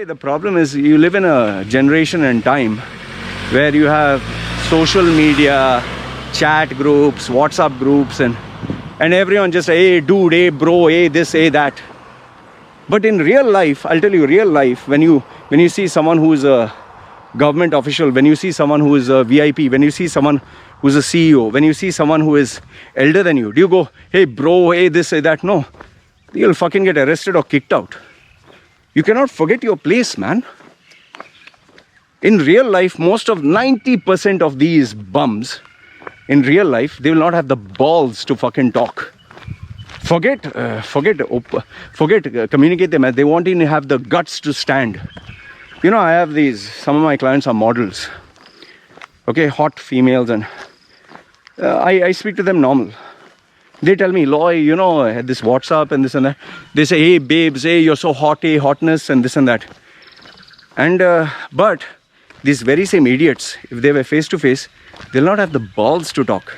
The problem is you live in a generation and time where you have social media, chat groups, WhatsApp groups, and everyone just, hey dude, hey bro, hey this, hey that. But in real life, I'll tell you, real life, when you see someone who is a government official, when you see someone who is a VIP, when you see someone who's a CEO, when you see someone who is elder than you, do you go, hey bro, hey this, hey that? No, you'll fucking get arrested or kicked out. You cannot forget your place, man. In real life, most of 90% of these bums, in real life, they will not have the balls to fucking talk. Forget communicate them. They won't even have the guts to stand. You know, I have some of my clients are models. Okay, hot females, and I speak to them normal. They tell me, Loy, you know, I had this WhatsApp and this and that. They say, hey babes, hey, you're so hot, hey, hotness and this and that. And, but these very same idiots, if they were face to face, they'll not have the balls to talk.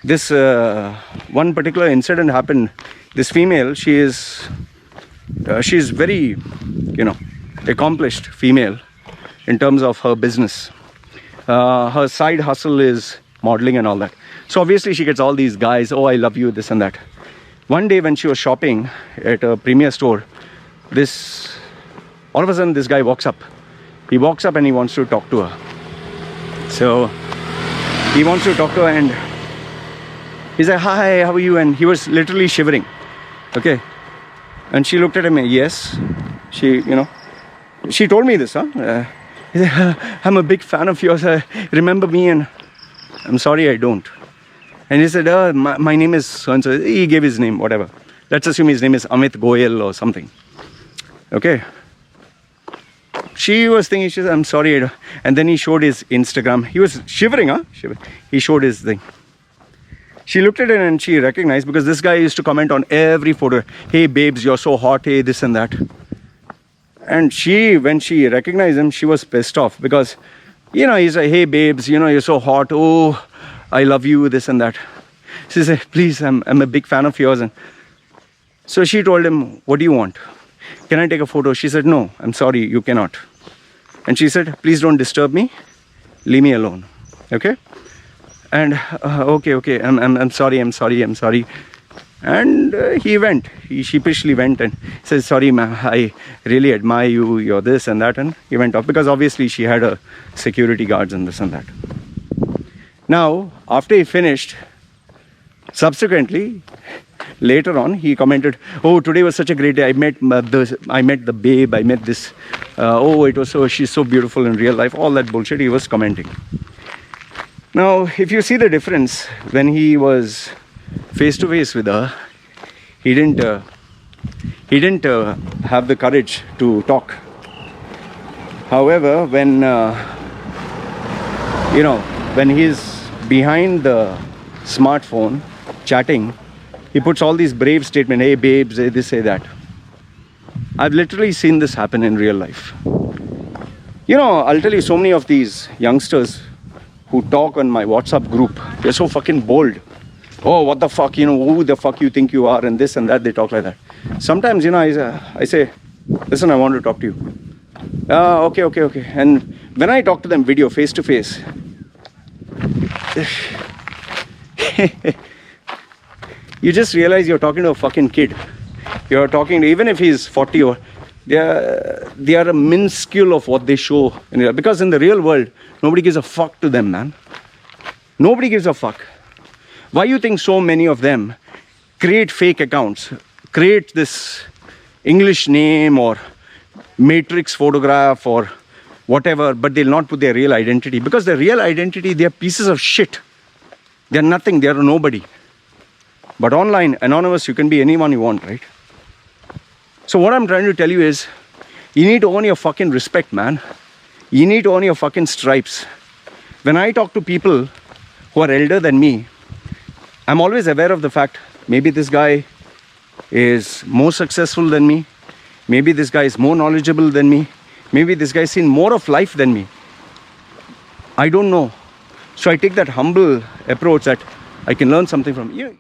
This one particular incident happened. This female, she's very, you know, accomplished female in terms of her business. Her side hustle is modeling and all that. So obviously she gets all these guys, oh I love you, this and that. One day when she was shopping at a premier store, all of a sudden this guy walks up. He walks up and he wants to talk to her. So he wants to talk to her and he's like, hi, how are you? And he was literally shivering. Okay. And she looked at him and yes, she told me this, he said, I'm a big fan of yours. Remember me? And I'm sorry, I don't. And he said, my name is so-and-so. He gave his name, whatever. Let's assume his name is Amit Goyal or something. Okay. She was thinking, she said, I'm sorry, I don't. And then he showed his Instagram. He was shivering, He showed his thing. She looked at it and she recognized, because this guy used to comment on every photo. Hey babes, you're so hot, hey this and that. And when she recognized him, she was pissed off because, you know, he's like, hey babes, you know, you're so hot. Oh, I love you, this and that. She said, please, I'm a big fan of yours. And so she told him, what do you want? Can I take a photo? She said, no, I'm sorry, you cannot. And she said, please don't disturb me. Leave me alone. Okay? And okay, I'm sorry. And he went. He sheepishly went and said, sorry, ma'am, I really admire you, you're this and that. And he went off because obviously she had a security guards and this and that. Now, after he finished, subsequently, later on, he commented, oh, today was such a great day. I met the babe, I met this. She's so beautiful in real life. All that bullshit he was commenting. Now, if you see the difference, when he was face to face with her, he didn't have the courage to talk. However, when he's behind the smartphone chatting, he puts all these brave statements, hey babes, hey this, hey that. I've literally seen this happen in real life. You know, I'll tell you, so many of these youngsters who talk on my WhatsApp group, they're so fucking bold. Oh, what the fuck, you know, who the fuck you think you are, and this and that, they talk like that. Sometimes, you know, I say, listen, I want to talk to you. Okay. And when I talk to them video, face to face, you just realize you're talking to a fucking kid. You're talking to, even if he's 40 or, they are a minuscule of what they show. Because in the real world, nobody gives a fuck to them, man. Nobody gives a fuck. Why you think so many of them create fake accounts, create this English name or matrix photograph or whatever, but they'll not put their real identity? Because their real identity, they're pieces of shit. They're nothing, they're a nobody. But online, anonymous, you can be anyone you want, right? So what I'm trying to tell you is, you need to own your fucking respect, man. You need to own your fucking stripes. When I talk to people who are elder than me, I'm always aware of the fact, maybe this guy is more successful than me. Maybe this guy is more knowledgeable than me. Maybe this guy's seen more of life than me. I don't know. So I take that humble approach that I can learn something from you.